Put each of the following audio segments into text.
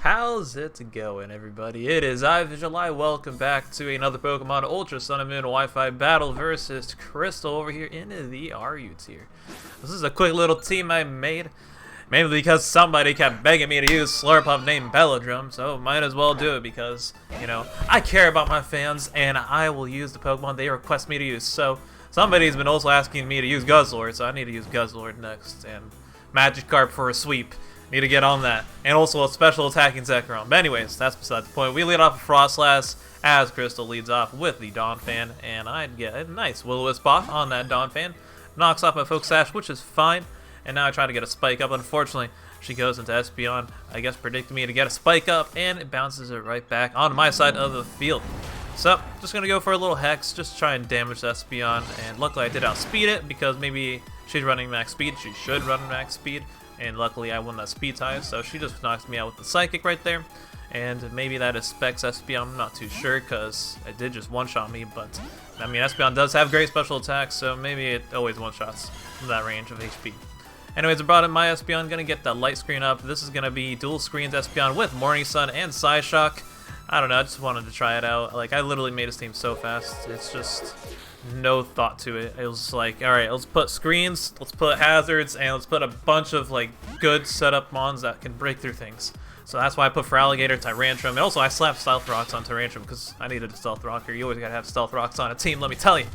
How's it going, everybody? It is I, July. Welcome back to another Pokemon Ultra Sun and Moon Wi-Fi battle versus Crystal over here in the RU tier. This is a quick little team I made, mainly because somebody kept begging me to use Slurpuff named BELADRUM, so might as well do it because, you know, I care about my fans and I will use the Pokemon they request me to use. So somebody's been also asking me to use Guzzlord, so I need to use Guzzlord next, and Magikarp for a sweep. Need to get on that. And also a special attacking Zekrom. But anyways, that's beside the point. We lead off with Froslass as Crystal leads off with the Donphan. And I'd get a nice Will-O-Wisp off on that Donphan. Knocks off my Sash, which is fine. And now I try to get a Spike Up. Unfortunately, she goes into Espeon. I guess predicting me to get a Spike Up. And it bounces it right back on my side of the field. So, just going to go for a little Hex. Just try and damage the Espeon. And luckily I did outspeed it because maybe she's running max speed. She should run max speed. And luckily I won that speed tie, so she just knocks me out with the Psychic right there. And maybe that is Specs Espeon, I'm not too sure, because it did just one-shot me, but I mean, Espeon does have great special attacks, so maybe it always one-shots from that range of HP. Anyways, I brought in my Espeon, gonna get that light screen up. This is gonna be dual screens Espeon with Morning Sun and Psyshock. I don't know, I just wanted to try it out. Like, I literally made this team so fast, it's just no thought to it. It was like, alright, let's put screens, let's put hazards, and let's put a bunch of like good setup mons that can break through things. So that's why I put Feraligatr, Tyrantrum, and also I slapped Stealth Rocks on Tyrantrum because I needed a Stealth Rocker. You always gotta have Stealth Rocks on a team, let me tell you.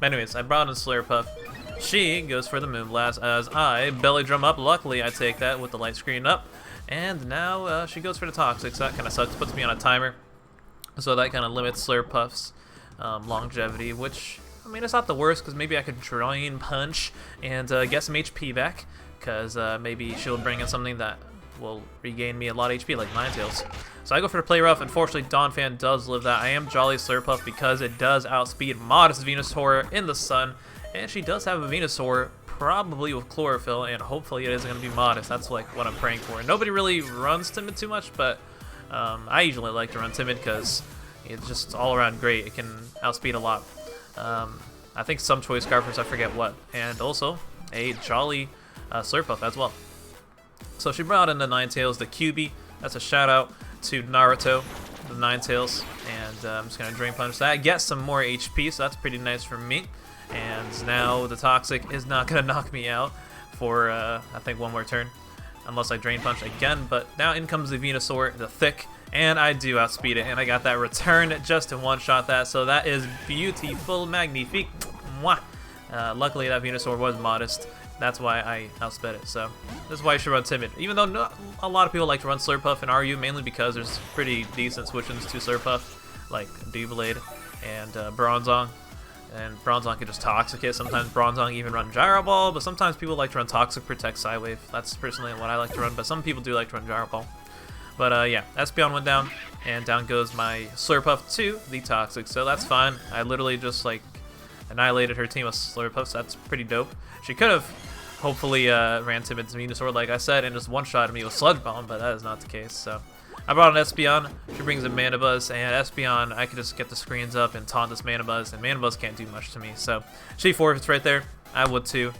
But anyways, I brought in Slurpuff. She goes for the Moonblast as I belly drum up. Luckily, I take that with the light screen up. And now she goes for the Toxic, so that kind of sucks. Puts me on a timer. So that kind of limits Slurpuff's longevity, which, I mean, it's not the worst because maybe I could Drain Punch and get some HP back, because maybe she'll bring in something that will regain me a lot of HP, like Ninetales. So I go for the Play Rough. Unfortunately, Donphan does live that. I am Jolly Slurpuff because it does outspeed Modest Venusaur in the sun, and she does have a Venusaur, probably with Chlorophyll, and hopefully it isn't going to be Modest. That's like what I'm praying for. Nobody really runs Timid too much, but I usually like to run Timid because it's just all around great. It can outspeed a lot. I think some choice Scarfers, I forget what, and also a Jolly Slurpuff as well. So she brought in the Ninetales, the QB. That's a shout out to Naruto, the Ninetales, and I'm just gonna Drain Punch that, get some more HP, so that's pretty nice for me. And now the Toxic is not gonna knock me out for I think one more turn, unless I Drain Punch again. But now in comes the Venusaur, the Thick. And I do outspeed it, and I got that return just to one-shot that, so that is beautiful, magnifique. Mwah. Luckily, that Venusaur was Modest. That's why I outsped it, so this is why you should run Timid. Even though not a lot of people like to run Slurpuff in RU, mainly because there's pretty decent switch-ins to Slurpuff, like Doublade and Bronzong. And Bronzong can just Toxic it. Sometimes Bronzong even run Gyro Ball, but sometimes people like to run Toxic Protect Psywave. That's personally what I like to run, but some people do like to run Gyro Ball. But yeah, Espeon went down, and down goes my Slurpuff to the Toxic, so that's fine. I literally just like annihilated her team with Slurpuff, so that's pretty dope. She could have hopefully ran Timid's Venusaur, like I said, and just one-shotted me with Sludge Bomb, but that is not the case. So I brought an Espeon. She brings in Mana Buzz, and Espeon, I could just get the screens up and taunt this Mana Buzz, and Mana Buzz can't do much to me. So she forfeits right there. I would too.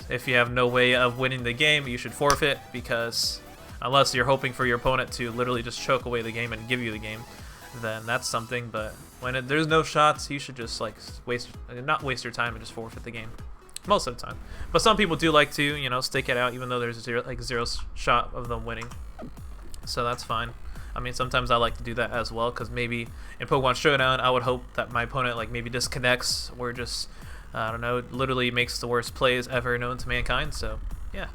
If you have no way of winning the game, you should forfeit, because unless you're hoping for your opponent to literally just choke away the game and give you the game, then that's something. But when there's no shots, you should just like not waste your time and just forfeit the game most of the time. But some people do like to, you know, stick it out even though there's zero shot of them winning. So that's fine. I mean, sometimes I like to do that as well, because maybe in Pokemon Showdown, I would hope that my opponent like maybe disconnects or just, I don't know, literally makes the worst plays ever known to mankind. So yeah.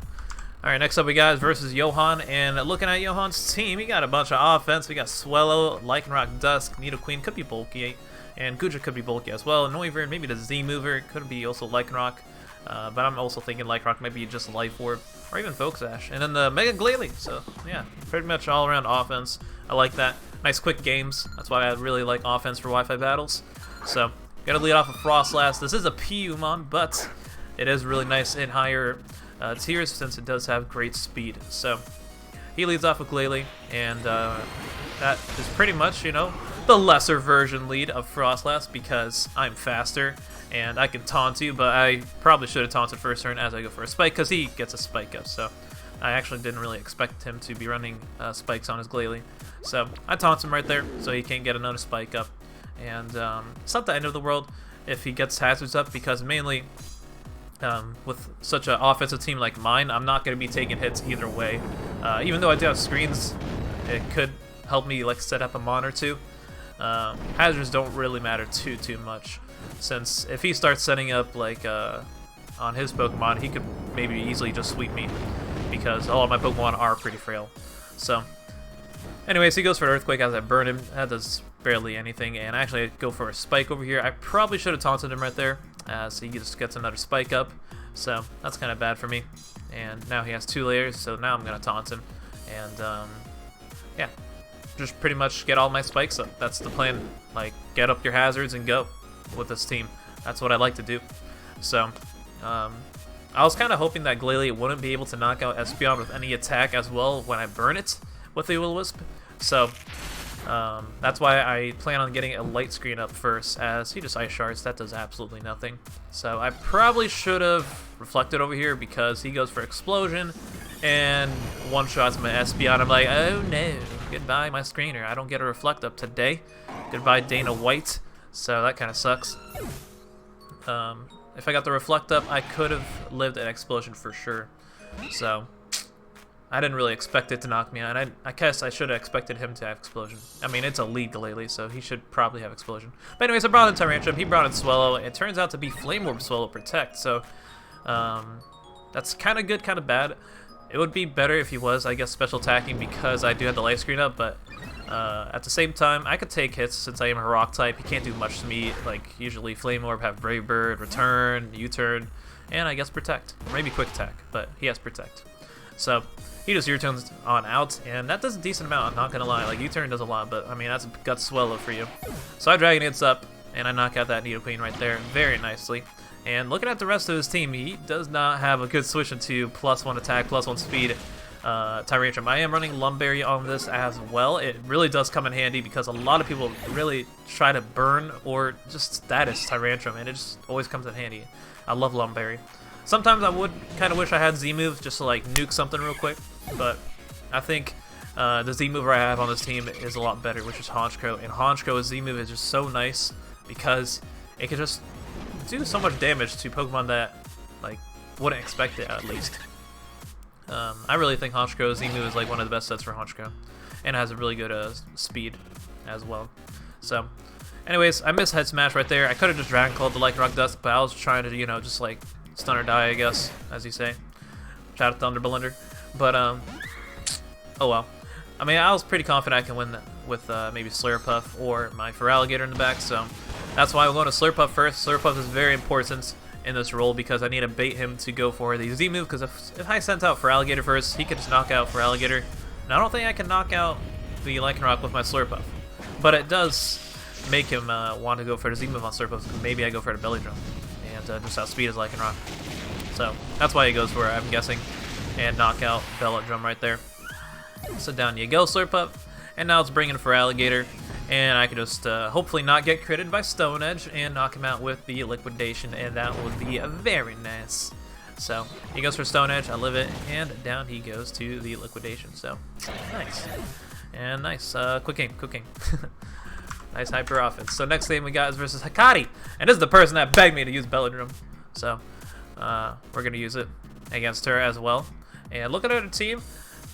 Alright, next up we got versus Johan, and looking at Johan's team, he got a bunch of offense. We got Swellow, Lycanroc, Dusk, Nidoqueen could be bulky, and Goodra could be bulky as well. Noivern, maybe the Z-Mover, could be also Lycanroc, but I'm also thinking Lycanroc might be just Life Orb, or even Sash. And then the Mega Glalie, so yeah, pretty much all around offense. I like that. Nice quick games, that's why I really like offense for Wi-Fi battles. So, gotta lead off with Froslass. This is a Piyumon, but it is really nice in higher tiers since it does have great speed. So he leads off with Glalie, and that is pretty much, you know, the lesser version lead of Froslass, because I'm faster and I can taunt you, but I probably should have taunted first turn as I go for a spike, because he gets a spike up. So I actually didn't really expect him to be running spikes on his Glalie. So I taunt him right there so he can't get another spike up. And it's not the end of the world if he gets hazards up, because mainly with such an offensive team like mine, I'm not going to be taking hits either way. Even though I do have screens, it could help me like set up a mon or two. Hazards don't really matter too much, since if he starts setting up like on his Pokemon, he could maybe easily just sweep me, because all of my Pokemon are pretty frail. So anyways, he goes for Earthquake as I burn him. That does barely anything, and actually I go for a Spike over here. I probably should have taunted him right there, as he just gets another Spike up, so that's kind of bad for me. And now he has 2 layers, so now I'm going to taunt him, and yeah, just pretty much get all my spikes up. That's the plan. Like, get up your hazards and go with this team. That's what I like to do. So I was kind of hoping that Glalie wouldn't be able to knock out Espeon with any attack as well when I burn it with the Will-O-Wisp. So that's why I plan on getting a light screen up first, as he just Ice Shards. That does absolutely nothing. So I probably should have reflected over here, because he goes for Explosion and one-shots my Espeon. I'm like, oh no, goodbye my screener. I don't get a Reflect up today. Goodbye Dana White. So that kind of sucks. If I got the Reflect up, I could have lived an Explosion for sure. So I didn't really expect it to knock me out. I guess I should have expected him to have Explosion. I mean, it's a lead Glalie, so he should probably have Explosion. But anyways, I brought in Tyrantrum. He brought in Swellow. It turns out to be Flame Orb Swellow Protect. So that's kind of good, kind of bad. It would be better if he was, I guess, special attacking, because I do have the light screen up, but at the same time, I could take hits since I am a rock type. He can't do much to me. Like, usually Flame Orb have Brave Bird, Return, U-Turn, and I guess Protect. Or maybe Quick Attack, but he has Protect. So he just U-Turns on out, and that does a decent amount, I'm not gonna lie. Like, U-Turn does a lot, but I mean, that's a gut Swellow for you. So I Dragon Hits up, and I knock out that Nidoqueen right there very nicely. And looking at the rest of his team, he does not have a good switch into +1 attack, +1 speed Tyrantrum. I am running Lum Berry on this as well. It really does come in handy, because a lot of people really try to burn or just status Tyrantrum, and it just always comes in handy. I love Lum Berry. Sometimes I would kind of wish I had Z-moves just to like nuke something real quick, but I think the Z-mover I have on this team is a lot better, which is Honchkrow. And Honchkrow's Z-move is just so nice, because it can just do so much damage to Pokemon that like wouldn't expect it, at least. I really think Honchkrow's Z-move is like one of the best sets for Honchkrow, and it has a really good speed as well. So anyways, I missed Head Smash right there. I could have just Dragon Clawed the Lycanroc Dust, but I was trying to, you know, just like stun or die, I guess, as you say. Shout out Thunder Belunder. But oh well. I mean, I was pretty confident I can win with maybe Slurpuff or my Feraligatr in the back, so that's why I'm going to Slurpuff first. Slurpuff is very important in this role, because I need to bait him to go for the Z-move, because if I sent out Feraligatr first, he could just knock out Feraligatr. And I don't think I can knock out the Lycanroc with my Slurpuff. But it does make him want to go for the Z-move on Slurpuff, because maybe I go for the BELADRUM and just outspeed his Lycanroc. So that's why he goes for it, I'm guessing, and knock out BELADRUM right there. So down you go, Slurpuff. And now it's bringing Feraligatr, and I can just hopefully not get critted by Stone Edge and knock him out with the Liquidation, and that would be very nice. So he goes for Stone Edge, I live it, and down he goes to the Liquidation. So nice. And nice. Quick game, quick game. Nice hyper offense. So next game we got is versus Hakati, and this is the person that begged me to use BELADRUM. So we're going to use it against her as well. And looking at her team,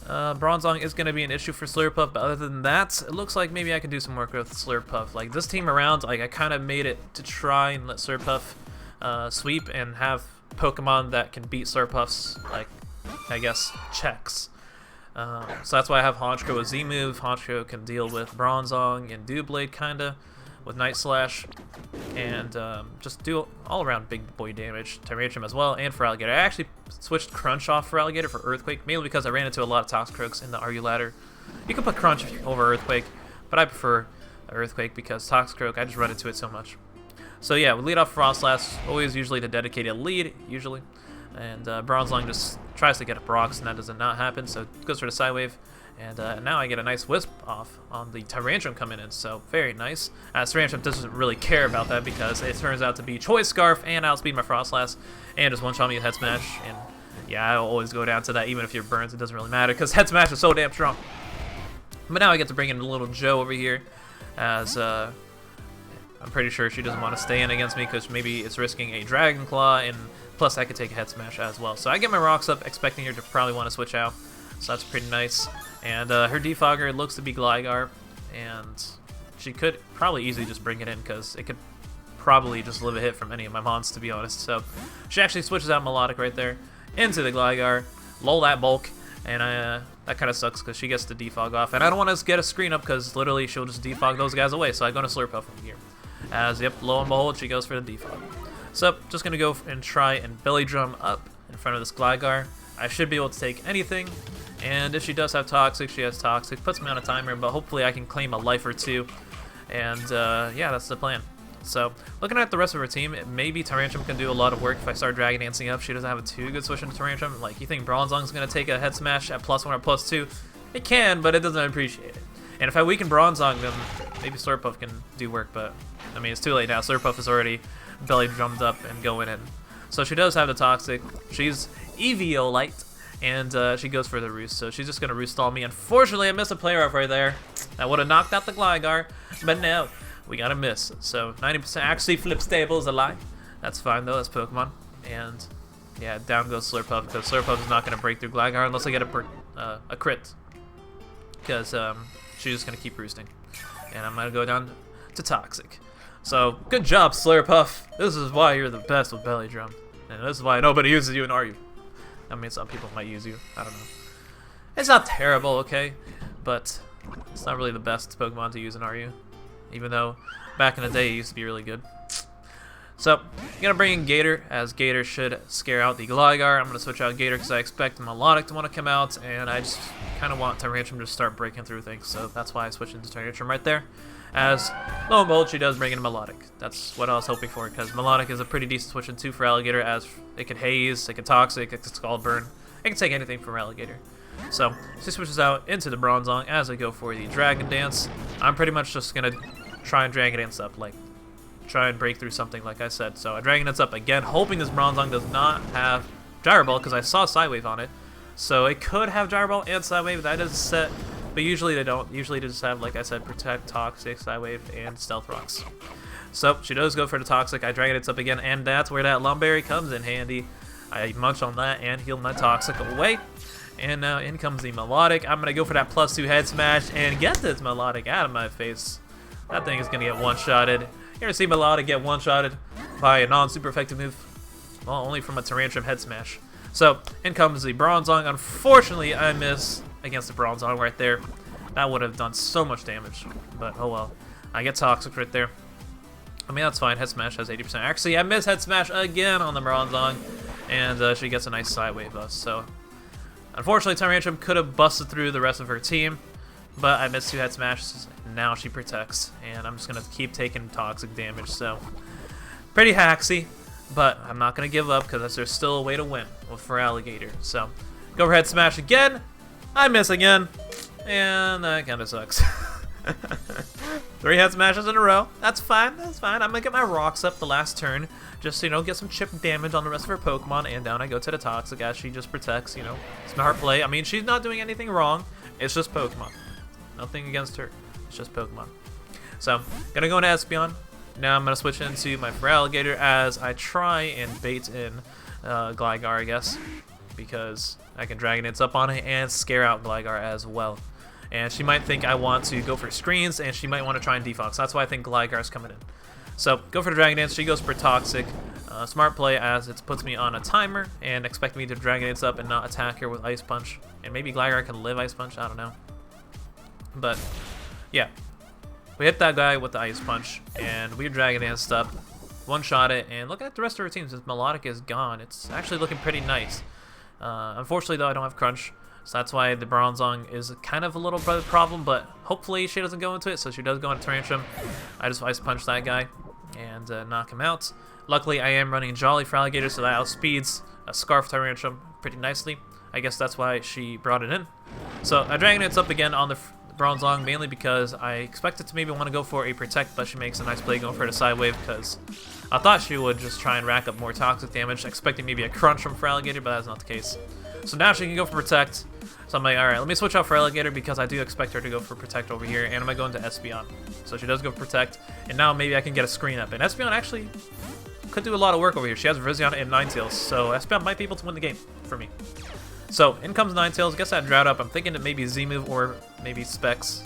Bronzong is going to be an issue for Slurpuff, but other than that, it looks like maybe I can do some work with Slurpuff. Like, this team around, like, I kind of made it to try and let Slurpuff sweep and have Pokemon that can beat Slurpuff's, like, I guess, checks. So that's why I have Honchkrow with Z-move. Honchkrow can deal with Bronzong and Doublade, kinda, with Night Slash, and just do all-around big boy damage. Tyrantrum as well, and Feraligatr. I actually switched Crunch off Feraligatr for Earthquake, mainly because I ran into a lot of Toxicroaks in the RU ladder. You can put Crunch over Earthquake, but I prefer Earthquake because Toxicroak, I just run into it so much. So yeah, we lead off Froslass, always usually to dedicate a lead, usually. And Bronzong just tries to get up rocks, and that does not happen, so it goes for the Psy Wave. And now I get a nice Wisp off on the Tyrantrum coming in, so very nice. Tyrantrum doesn't really care about that, because it turns out to be Choice Scarf and outspeed my Froslass, and just one-shot me with Head Smash, and yeah, I'll always go down to that, even if you're burns, it doesn't really matter, because Head Smash is so damn strong. But now I get to bring in a little Joe over here, as I'm pretty sure she doesn't want to stay in against me, because maybe it's risking a Dragon Claw, and plus I could take a Head Smash as well. So I get my rocks up, expecting her to probably want to switch out, so that's pretty nice. And her Defogger looks to be Gligar, and she could probably easily just bring it in, because it could probably just live a hit from any of my mons, to be honest. So she actually switches out Melodic right there into the Gligar, lull that bulk, and that kind of sucks because she gets the defog off, and I don't want to get a screen up because literally she'll just defog those guys away. So I go to Slurpuff over here, as yep, lo and behold, she goes for the defog. So just gonna go and try and BELADRUM up in front of this Gligar. I should be able to take anything, and if she does have Toxic, she has Toxic. Puts me on a timer, but hopefully I can claim a life or two, and yeah, that's the plan. So, looking at the rest of her team, maybe Tyrantrum can do a lot of work if I start Dragon Dancing up. She doesn't have a too good switch into Tyrantrum. Like, you think Bronzong's going to take a Head Smash at +1 or +2? It can, but it doesn't appreciate it. And if I weaken Bronzong, then maybe Slurpuff can do work, but, I mean, it's too late now. Slurpuff is already belly drummed up and going in. So she does have the Toxic. She's Eviolite, and she goes for the Roost. So she's just going to Roost stall me. Unfortunately, I missed a player up right there. That would have knocked out the Gligar, but no. We got a miss, so 90% actually flip stable is a lie. That's fine though, that's Pokemon. And yeah, down goes Slurpuff, because Slurpuff is not going to break through Gligar unless I get a crit. Because she's just going to keep roosting. And I'm going to go down to Toxic. So, good job Slurpuff. This is why you're the best with BELADRUM. And this is why nobody uses you in RU. I mean, some people might use you, I don't know. It's not terrible, okay? But it's not really the best Pokemon to use in RU. Even though back in the day it used to be really good. So, I'm going to bring in GATOR, as GATOR should scare out the Gligar. I'm going to switch out GATOR because I expect Melodic to want to come out, and I just kind of want Tyrantrum to start breaking through things, so that's why I switched into Tyrantrum right there. As, lo and behold, she does bring in Melodic. That's what I was hoping for, because Melodic is a pretty decent switch into Feraligatr, as it can Haze, it can Toxic, it can Scald Burn, it can take anything from Feraligatr. So, she switches out into the Bronzong as I go for the Dragon Dance. I'm pretty much just going to try and Dragon Dance up, like, try and break through something, like I said. So I Dragon Dance up again, hoping this Bronzong does not have Gyro Ball, because I saw Sidewave on it. So it could have Gyro Ball and Sidewave, that is set, but usually they don't. Usually they just have, like I said, Protect, Toxic, Sidewave, and Stealth Rocks. So she does go for the Toxic, I Dragon Dance up again, and that's where that Lum Berry comes in handy. I munch on that and heal my Toxic away. And now in comes the Melodic. I'm going to go for that +2 Head Smash and get this Melodic out of my face. That thing is going to get one-shotted. You're going to see Melodic get one-shotted by a non-super effective move. Well, only from a Tyrantrum Head Smash. So, in comes the Bronzong. Unfortunately, I miss against the Bronzong right there. That would have done so much damage. But, oh well. I get Toxic right there. I mean, that's fine. Head Smash has 80%. Actually, I miss Head Smash again on the Bronzong. And she gets a nice Sidewave bust. So, unfortunately, Tyrantrum could have busted through the rest of her team. But I missed 2 Head Smashes. Now she protects, and I'm just going to keep taking Toxic damage, so pretty hacksy, but I'm not going to give up because there's still a way to win with Feraligatr. So, go for Head Smash again, I miss again, and that kind of sucks. 3 Head Smashes in a row, that's fine, I'm going to get my rocks up the last turn, just so, you know, get some chip damage on the rest of her Pokemon, and down I go to the Toxic as she just protects, you know, smart play. I mean, she's not doing anything wrong, it's just Pokemon. Nothing against her. It's just Pokemon. So, gonna go into Espeon. Now I'm gonna switch into my Feraligatr as I try and bait in Gligar, I guess, because I can Dragon Dance up on it and scare out Gligar as well. And she might think I want to go for screens, and she might want to try and defog. So that's why I think Gligar is coming in. So go for the Dragon Dance. She goes for Toxic. Smart play, as it puts me on a timer and expect me to Dragon Dance up and not attack her with Ice Punch. And maybe Gligar can live Ice Punch. I don't know. But, yeah, we hit that guy with the Ice Punch, and we Dragon Danced up, one-shot it, and looking at the rest of our team, since Melodic is gone, it's actually looking pretty nice. Unfortunately, though, I don't have Crunch, so that's why the Bronzong is kind of a little bit of a problem, but hopefully she doesn't go into it, so she does go into Tyrantrum. I just Ice Punch that guy and knock him out. Luckily, I am running Jolly Feraligatr, so that outspeeds a Scarf Tyrantrum pretty nicely. I guess that's why she brought it in. So I Dragon Dance up again on the Bronzong, mainly because I expected to maybe want to go for a Protect, but she makes a nice play going for the Sidewave, because I thought she would just try and rack up more toxic damage, expecting maybe a crunch from Feraligatr, but that's not the case. So now she can go for Protect. So I'm like, alright, let me switch out Feraligatr because I do expect her to go for Protect over here, and I'm going to go into Espeon. So she does go for Protect, and now maybe I can get a screen up. And Espeon actually could do a lot of work over here. She has Virizion and Ninetales, so Espeon might be able to win the game for me. So in comes Ninetales, gets that Drought up. I'm thinking that maybe Z-move or maybe Specs.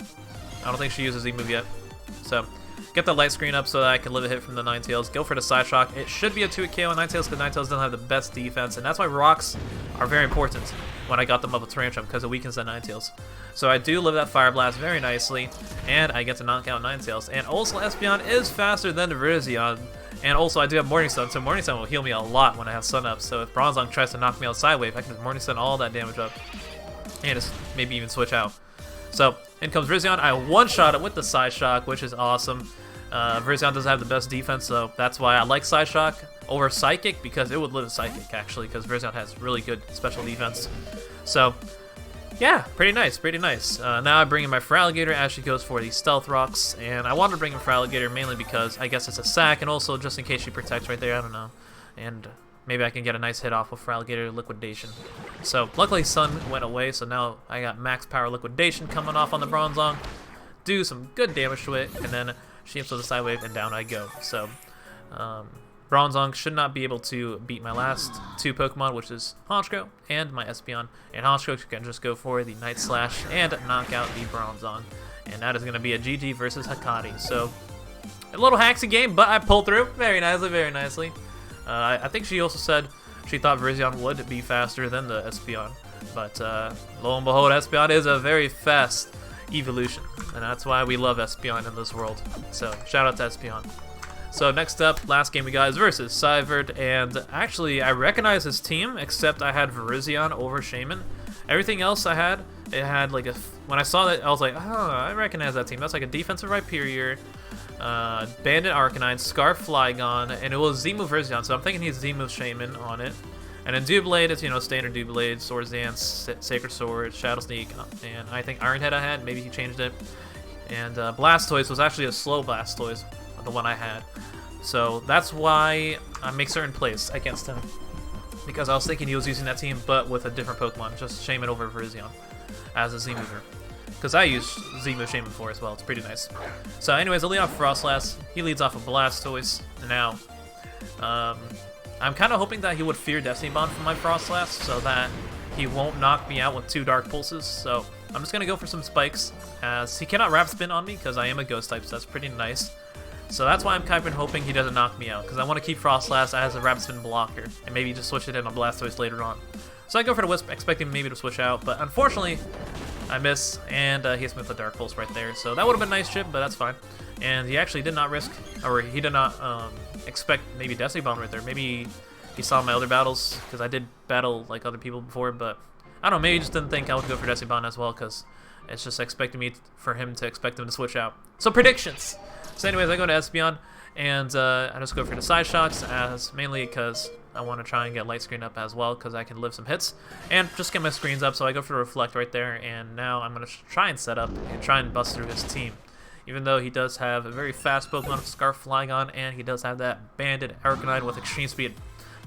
I don't think she uses Z-move yet. So get the light screen up so that I can live a hit from the Ninetales. Go for the Psyshock. It should be a 2-hit KO on Ninetales because Ninetales doesn't have the best defense, and that's why rocks are very important when I got them up with Tyrantrum because it weakens the Ninetales. So I do live that Fire Blast very nicely, and I get to knock out Ninetales. And also Espeon is faster than the Virizion, and also I do have Morning Sun, so Morning Sun will heal me a lot when I have Sun up. So if Bronzong tries to knock me out Sidewave, I can just Morning Sun all that damage up, and just maybe even switch out. So in comes Virizion. I one-shot it with the Psyshock, which is awesome. Virizion doesn't have the best defense, so that's why I like Psyshock over Psychic, because it would live a Psychic actually, because Virizion has really good special defense. So yeah, pretty nice, pretty nice. Now I bring in my Feraligatr as she goes for the Stealth Rocks, and I wanted to bring in Feraligatr mainly because I guess it's a sack, and also just in case she protects right there, I don't know. And maybe I can get a nice hit off with Feraligatr Liquidation. So luckily Sun went away, so now I got max power Liquidation coming off on the Bronzong. Do some good damage to it, and then she hits with a Side Wave, and down I go. So Bronzong should not be able to beat my last two Pokemon, which is Honchkrow and my Espeon. And Honchkrow can just go for the Night Slash and knock out the Bronzong. And that is going to be a GG versus Hakati. So a little hacksy game, but I pulled through very nicely, very nicely. I think she also said she thought Virizion would be faster than the Espeon. But lo and behold, Espeon is a very fast evolution. And that's why we love Espeon in this world. So shout out to Espeon. So next up, last game we got is versus Syvird, and actually I recognize his team, except I had Virizion over Shaman. Everything else I had, it had like a, when I saw that, I was like, oh, I recognize that team. That's like a defensive Rhyperior, Bandit Arcanine, Scarf Flygon, and it was Z-move Virizion, so I'm thinking he's Z-move Shaman on it. And then Doublade is, you know, standard Doublade, Swords Dance, Sacred Sword, Shadow Sneak, and I think Iron Head I had, maybe he changed it. And Blastoise was actually a slow Blastoise, the one I had. So that's why I make certain plays against him, because I was thinking he was using that team but with a different Pokemon, just Shaman over Virizion as a Z-mover, because I used Z-move Shaman before as well. It's pretty nice. So anyways, I lead off Froslass. He leads off a Blastoise. Now I'm kind of hoping that he would fear Destiny Bond from my Froslass so that he won't knock me out with 2 Dark Pulses. So I'm just going to go for some Spikes, as he cannot Wrap Spin on me because I am a Ghost type, so that's pretty nice. So that's why I'm kind of hoping he doesn't knock me out, because I want to keep Froslass as a Wrap Spin blocker, and maybe just switch it in on Blastoise later on. So I go for the Wisp, expecting maybe to switch out, but unfortunately, I miss, and he hits me with a Dark Pulse right there. So that would have been a nice chip, but that's fine. And he actually did not risk, or he did not expect maybe Destiny Bomb right there. Maybe he saw my other battles, because I did battle like other people before, but I don't know, maybe he just didn't think I would go for Destiny Bomb as well, because it's just expecting me for him to expect him to switch out. So predictions! So anyways, I go to Espeon, and I just go for the Psyshocks, as mainly because I want to try and get light screen up as well, because I can live some hits, and just get my screens up. So I go for the Reflect right there, and now I'm going to try and set up and try and bust through his team. Even though he does have a very fast Pokemon with Scarf Flygon, and he does have that Banded Arcanine with extreme speed,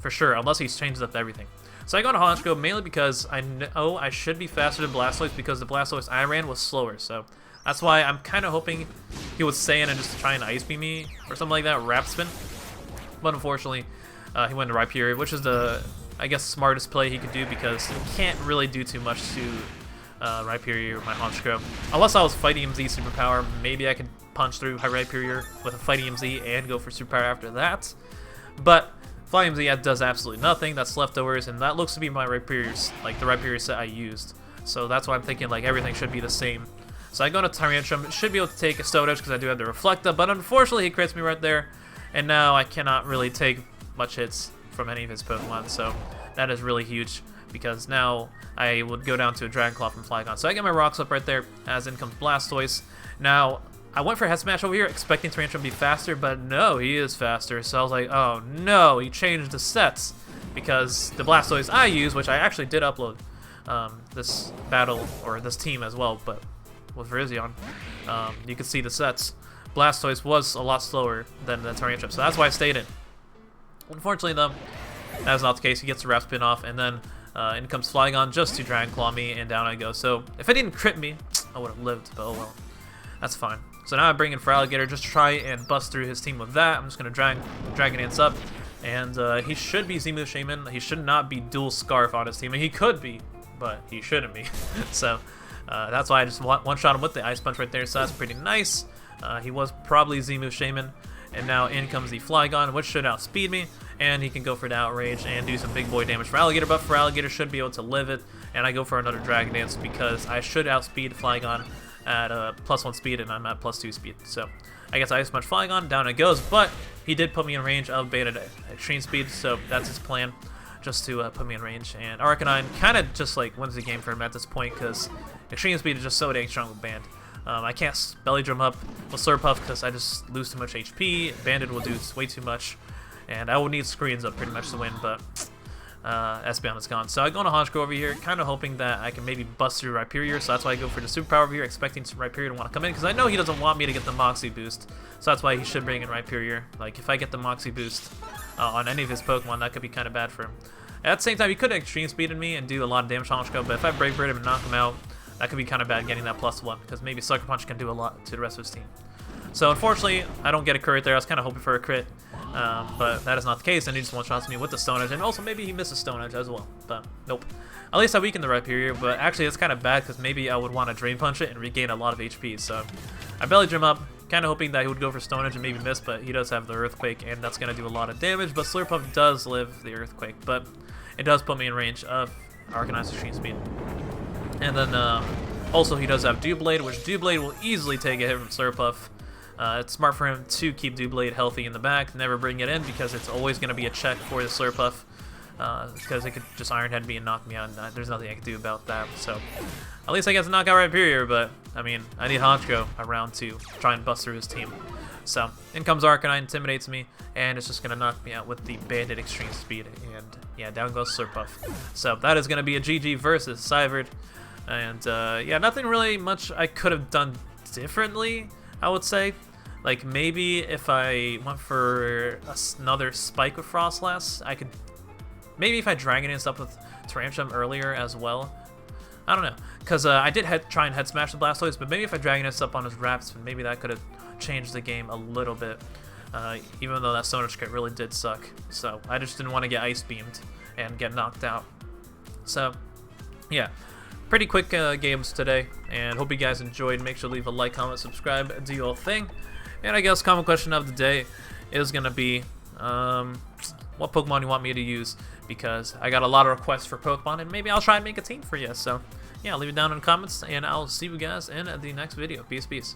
for sure, unless he's changed up everything. So I go to Honchkrow mainly because I know I should be faster than Blastoise, because the Blastoise I ran was slower. So that's why I'm kind of hoping he would stay in and just try and Ice Beam me or something like that, Wrap Spin. But unfortunately, he went to Rhyperior, which is the, I guess, smartest play he could do, because he can't really do too much to Rhyperior or my Honchkrow. Unless I was Fighting EMZ Superpower, maybe I could punch through Rhyperior with a Fighting EMZ and go for Superpower after that. But Flying EMZ does absolutely nothing. That's leftovers, and that looks to be my Rhyperior, like the Rhyperior set I used. So that's why I'm thinking like everything should be the same. So I go to Tyrantrum, should be able to take a Stone Edge because I do have the Reflecta, but unfortunately he crits me right there, and now I cannot really take much hits from any of his Pokemon, so that is really huge, because now I would go down to a Dragon Claw from Flygon. So I get my Rocks up right there, as in comes Blastoise. Now, I went for Head Smash over here, expecting Tyrantrum to be faster, but no, he is faster, so I was like, oh no, he changed the sets, because the Blastoise I use, which I actually did upload this battle, or this team as well, but with Virizion, you can see the sets. Blastoise was a lot slower than the Tyrantrum, so that's why I stayed in. Unfortunately, though, that is not the case. He gets the wrap spin off, and then in comes Flygon just to Dragon Claw me, and down I go. So if it didn't crit me, I would have lived, but oh well. That's fine. So now I bring in Feraligatr just to try and bust through his team with that. I'm just going to Dragon Dance up, and he should be Z-Move Shaman. He should not be Dual Scarf on his team, and he could be, but he shouldn't be. So that's why I just one-shot him with the Ice Punch right there, so that's pretty nice. He was probably Z-Move Shaman, and now in comes the Flygon, which should outspeed me, and he can go for the Outrage and do some big boy damage for Feraligatr, but Feraligatr should be able to live it, and I go for another Dragon Dance because I should outspeed Flygon at +1 speed, and I'm at +2 speed. So I guess Ice Punch Flygon, down it goes, but he did put me in range of Beta Extreme Speed, so that's his plan, just to put me in range. And Arcanine kind of just like wins the game for him at this point because Extreme Speed is just so dang strong with Band. I can't BELADRUM up with Slurpuff because I just lose too much HP. Banded will do way too much, and I will need screens up pretty much to win, but Espeon is gone. So I go into Honchkrow over here, kind of hoping that I can maybe bust through Rhyperior, so that's why I go for the Superpower over here, expecting Rhyperior to want to come in, because I know he doesn't want me to get the Moxie boost, so that's why he should bring in Rhyperior. Like, if I get the Moxie boost on any of his Pokemon, that could be kind of bad for him. At the same time, he could Extreme Speed me and do a lot of damage to Honchkrow, but if I Brave Bird him and knock him out, that could be kind of bad getting that +1, because maybe Sucker Punch can do a lot to the rest of his team. So unfortunately, I don't get a crit there. I was kind of hoping for a crit, but that is not the case, and he just one-shots me with the Stone Edge, and also maybe he misses Stone Edge as well, but nope. At least I weakened the Rhyperior, but actually it's kind of bad because maybe I would want to Drain Punch it and regain a lot of HP, so I BELADRUM up, kind of hoping that he would go for Stone Edge and maybe miss, but he does have the Earthquake, and that's going to do a lot of damage, but Slurpuff does live the Earthquake, but it does put me in range of Arcanine's Extreme Speed. And then also he does have Doublade, which Doublade will easily take a hit from Slurpuff. It's smart for him to keep Doublade healthy in the back, never bring it in, because it's always going to be a check for the Slurpuff, because it could just Iron Head me and knock me out, and there's nothing I can do about that. So at least I get to knock out Rhyperior, but I mean, I need Honchkrow around to try and bust through his team. So in comes Arcanine, intimidates me, and it's just going to knock me out with the Bandit Extreme Speed, and yeah, down goes Slurpuff. So that is going to be a GG versus Syvird, and yeah, nothing really much I could have done differently, I would say. Like, maybe if I went for another Spike with Froslass, I could... Maybe if I Dragon Danced up with Tyrantrum earlier as well. I don't know. Because I did try and Head Smash the Blastoise, but maybe if I Dragon Danced up on his Raps, maybe that could have changed the game a little bit. Even though that Stone Edge crit really did suck. So, I just didn't want to get Ice Beamed and get knocked out. So, yeah. Pretty quick games today, and hope you guys enjoyed. Make sure to leave a like, comment, subscribe, do your thing. And I guess common question of the day is going to be what Pokemon you want me to use, because I got a lot of requests for Pokemon, and maybe I'll try and make a team for you. So yeah, leave it down in the comments, and I'll see you guys in the next video. Peace.